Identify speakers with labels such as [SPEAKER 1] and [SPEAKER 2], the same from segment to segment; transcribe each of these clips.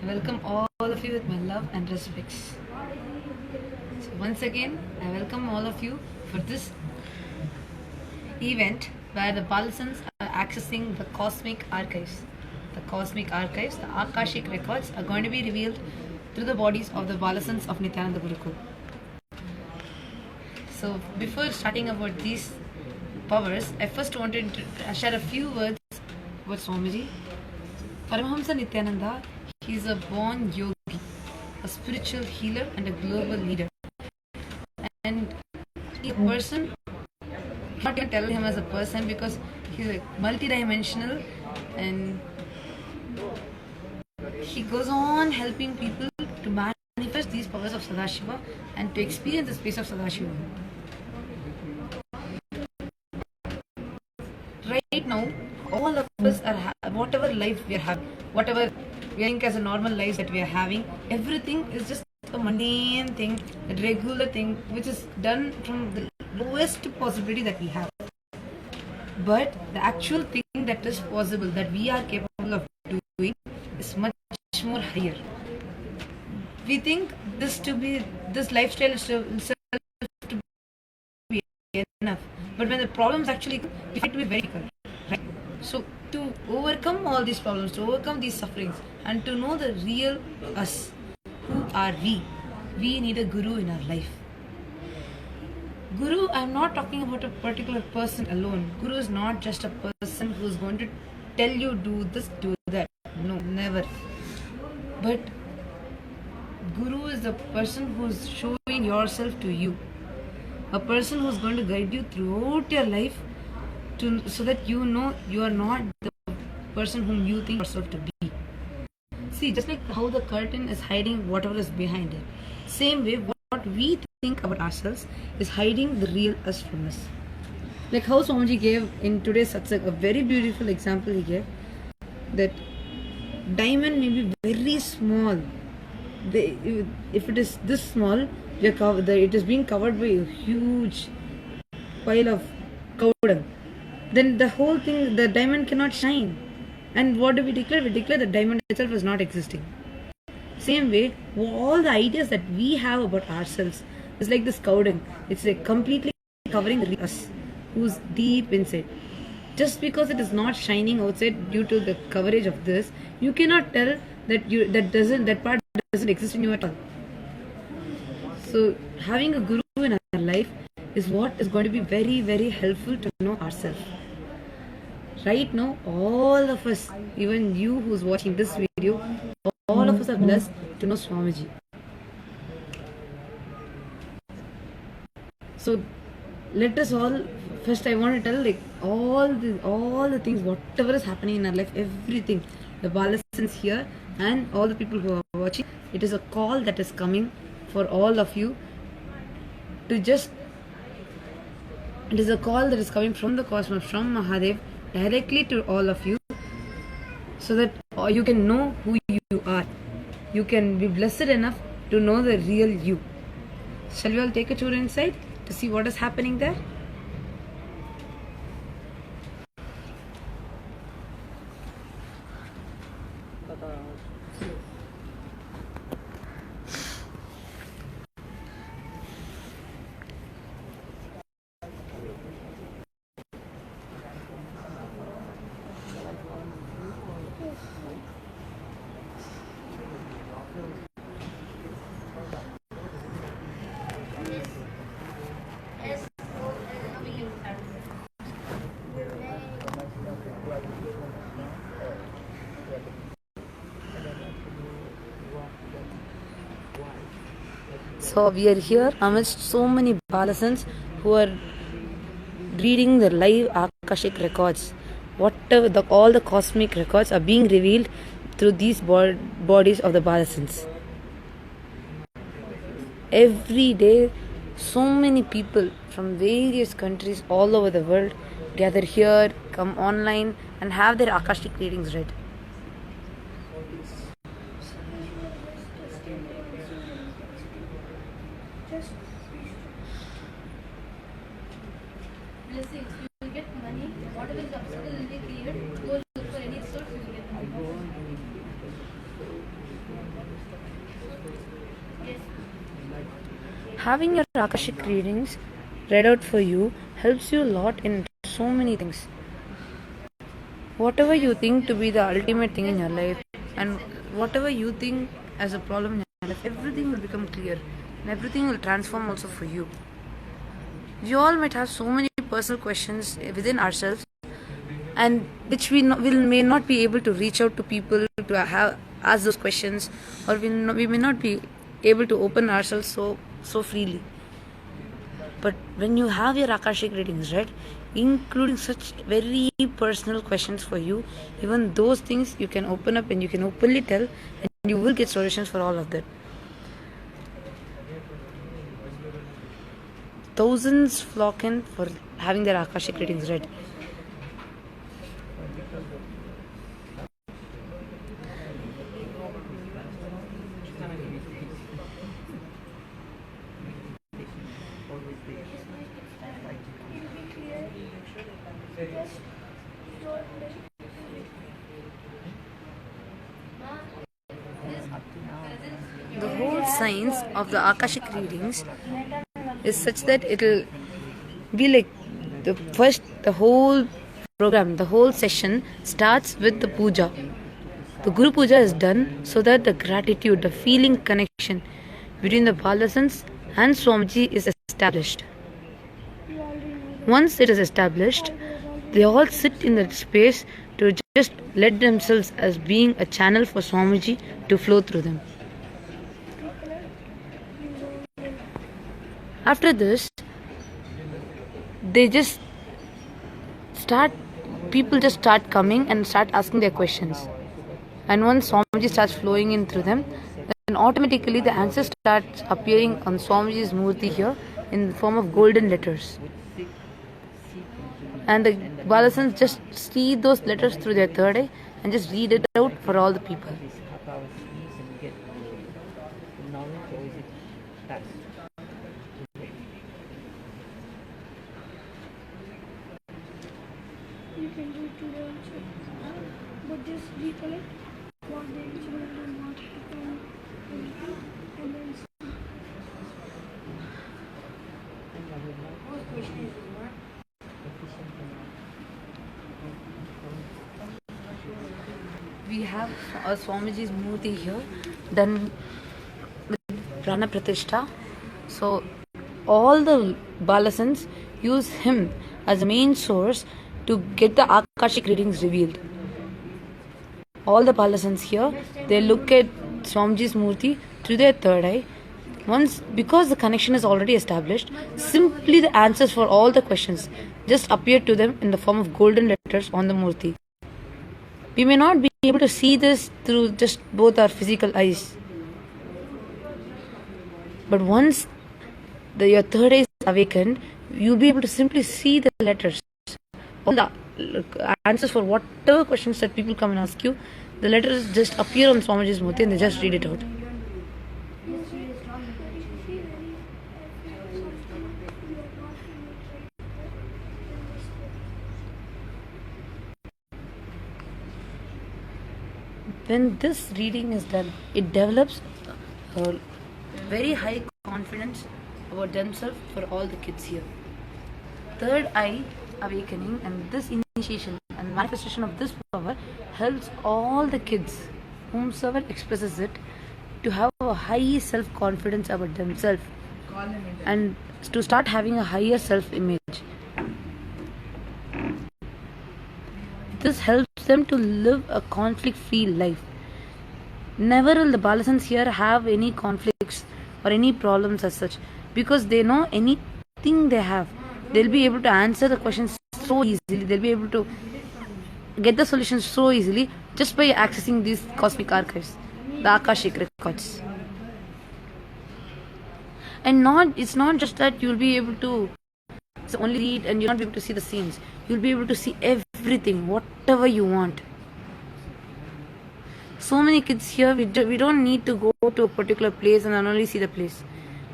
[SPEAKER 1] I welcome all of you with my love and respects. So once again, I welcome all of you for this event where the Balasans are accessing the cosmic archives. The cosmic archives, the Akashic records, are going to be revealed through the bodies of the Balasans of Nityananda Gurukul. So before starting about these powers, I first wanted to share a few words about Swamiji. Paramahamsa Nityananda, he is a born yogi, a spiritual healer and a global leader. And he is a person, not to tell him as a person because he's like multidimensional and he goes on helping people to manifest these powers of Sadashiva and to experience the space of Sadashiva. Right now, all of us are whatever life we are having, whatever we think as a normal life that we are having, everything is just a mundane thing, a regular thing, which is done from the lowest possibility that we have. But the actual thing that is possible, that we are capable of doing, is much more higher. We think this lifestyle is to be enough, but when the problems actually come, we find it to be very difficult. Right? So to overcome all these problems, to overcome these sufferings, and to know the real us, who are we need a guru in our life. Guru, I'm not talking about a particular person alone. Guru is not just a person who's going to tell you do this, do that. No, never. But Guru is the person who's showing yourself to you. A person who's going to guide you throughout your life so that you know you are not the person whom you think yourself to be. See, just like how the curtain is hiding whatever is behind it, same way what we think about ourselves is hiding the real us from us. Like how Swamiji gave in today's satsang, a very beautiful example he gave, that diamond may be very small. If it is this small, it is being covered by a huge pile of cow dung. Then the whole thing, the diamond cannot shine. And what do we declare? We declare that diamond itself is not existing. Same way, all the ideas that we have about ourselves is like this cow dung. It's like completely covering us, who's deep inside. Just because it is not shining outside due to the coverage of this, you cannot tell that part doesn't exist in you at all. So having a guru in our life is what is going to be very, very helpful to know ourselves. Right now, all of us, even you who's watching this video, all of us are blessed to know Swamiji. So let us all, first I want to tell like all the things, whatever is happening in our life, everything, the Balasans here and all the people who are watching, it is a call that is coming for all of you to just, it is a call that is coming from the cosmos, from Mahadev, directly to all of you, so that you can know who you are. You can be blessed enough to know the real you. Shall we all take a tour inside to see what is happening there? So we are here amidst so many Balasans who are reading the live Akashic records. Whatever all the cosmic records are being revealed through these bodies of the Balasans. Every day, so many people from various countries all over the world gather here, come online and have their Akashic readings read. Blessings, you will get money, whatever is obstacle will be cleared, go look for any source, you will get money. Having your Akashic readings read out for you helps you a lot in so many things. Whatever you think to be the ultimate thing in your life, and whatever you think as a problem in your life, everything will become clear and everything will transform also for you. We all might have so many personal questions within ourselves, and which may not be able to reach out to people to have ask those questions, or we may not be able to open ourselves so freely. But when you have your Akashic readings, right, including such very personal questions for you, even those things you can open up and you can openly tell, and you will get solutions for all of that. Thousands flock in for having their Akashic readings read. The whole science of the Akashic readings is such that it'll be like the whole program, the whole session starts with the puja. The Guru Puja is done so that the gratitude, the feeling connection between the Balasans and Swamiji is established. Once it is established, they all sit in that space to just let themselves as being a channel for Swamiji to flow through them. After this, people just start coming and start asking their questions. And once Swamiji starts flowing in through them, then automatically the answers start appearing on Swamiji's Murti here in the form of golden letters. And the Balasans just see those letters through their third eye and just read it out for all the people.
[SPEAKER 2] You can do it today also, but just recollect what they enjoyed and what happened, and then
[SPEAKER 1] We have a Swamiji's Murti here done with Prana Pratishtha. So all the Balasans use him as the main source to get the Akashic readings revealed. All the Balasans here, they look at Swamiji's Murti through their third eye. Because the connection is already established, simply the answers for all the questions just appear to them in the form of golden letters on the Murti. We may not be able to see this through just both our physical eyes. But once your third eye is awakened, you'll be able to simply see the letters. All the answers for whatever questions that people come and ask you, the letters just appear on Swamiji's Murti and they just read it out. When this reading is done, it develops a very high confidence about themselves for all the kids here. Third eye awakening and this initiation and manifestation of this power helps all the kids, whomsoever expresses it, to have a high self-confidence about themselves and to start having a higher self-image. This helps them to live a conflict-free life. Never will the Balasans here have any conflicts or any problems as such, because they know anything they have, they'll be able to answer the questions so easily. They'll be able to get the solutions so easily just by accessing these cosmic archives, the Akashic records. And it's not just that you'll be able to only read and you'll not be able to see the scenes. You'll be able to see everything, whatever you want. So many kids here, we don't need to go to a particular place and only see the place.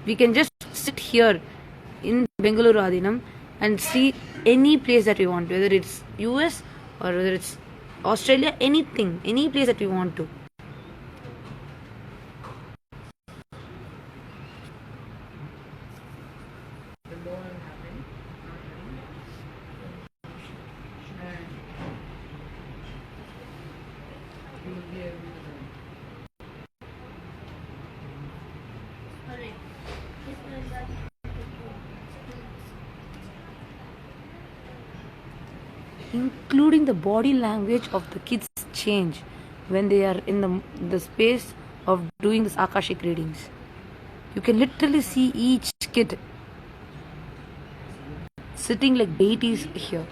[SPEAKER 1] We can just sit here in Bengaluru Adinam and see any place that we want, whether it's US or whether it's Australia, anything, any place that we want to. Including the body language of the kids change when they are in the space of doing this Akashic readings. You can literally see each kid sitting like deities here.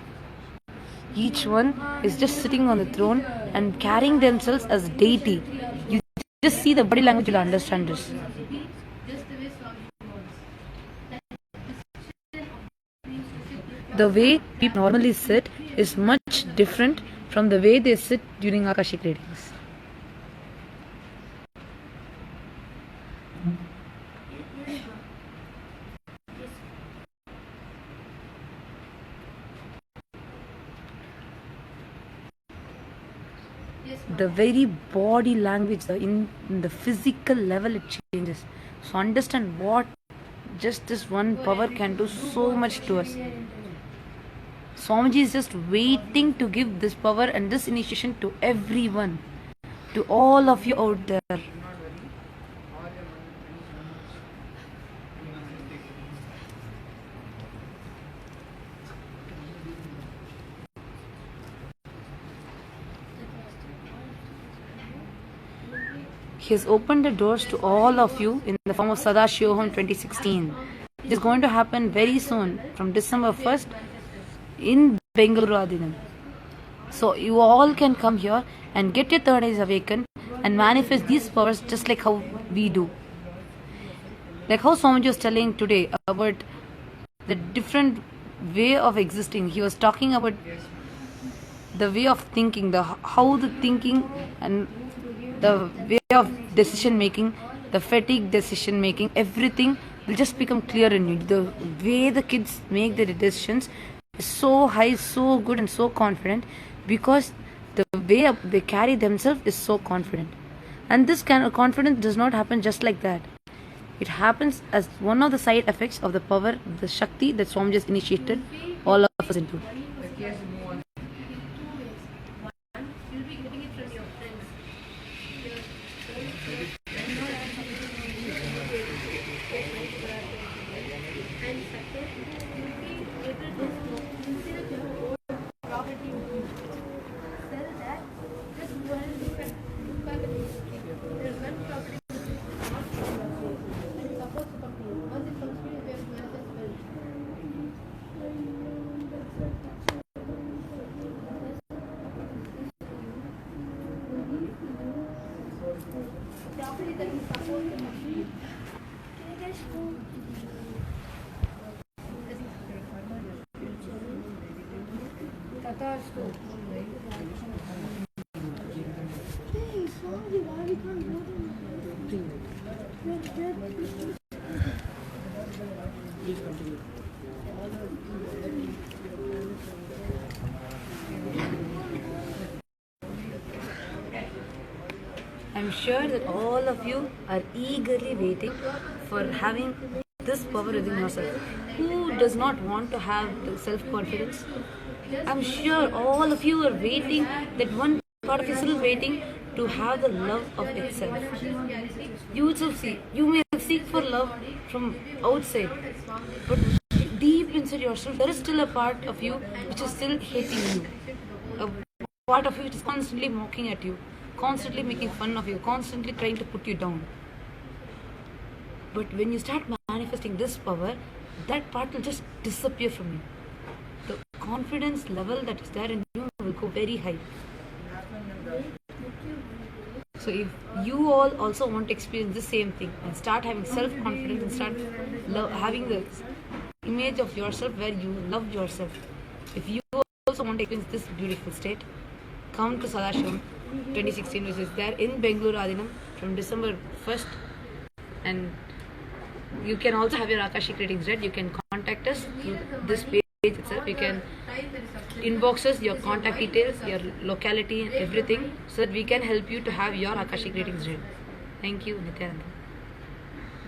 [SPEAKER 1] Each one is just sitting on the throne and carrying themselves as deity. You just see the body language, you'll understand this. The way people normally sit is much different from the way they sit during Akashic readings. The very body language, in the physical level, it changes. So understand what just this one power can do so much to us. Swamiji is just waiting to give this power and this initiation to everyone, to all of you out there. He has opened the doors to all of you in the form of Sadashivoham 2016. It is going to happen very soon, from December 1st in Bengaluru Adinam. So you all can come here and get your third eyes awakened and manifest these powers just like how we do. Like how Swamiji was telling today about the different way of existing. He was talking about the way of thinking, how the thinking and the way of decision making, the fatigue decision making, everything will just become clear in you. The way the kids make their decisions is so high, so good and so confident because the way they carry themselves is so confident. And this kind of confidence does not happen just like that. It happens as one of the side effects of the power, the Shakti that Swamiji has initiated all of us into. I'm sure that all of you are eagerly waiting for having this power within yourself. Who does not want to have the self-confidence? I'm sure all of you are waiting, that one part of you is still waiting to have the love of itself. You will see, you may seek for love from outside, but deep inside yourself, there is still a part of you which is still hating you. A part of you which is constantly mocking at you, constantly making fun of you, constantly trying to put you down. But when you start manifesting this power, that part will just disappear from you. The confidence level that is there in you will go very high. So if you all also want to experience the same thing and start having self-confidence and start having the image of yourself where you love yourself, if you also want to experience this beautiful state, come to Sadashivoham 2016, which is there in Bengaluru Adinam from December 1st. And you can also have your Akashic readings read. You can contact us through this page itself. You can inbox us your contact details, your locality and everything, so that we can help you to have your Akashic readings read. Thank you, Nityananda.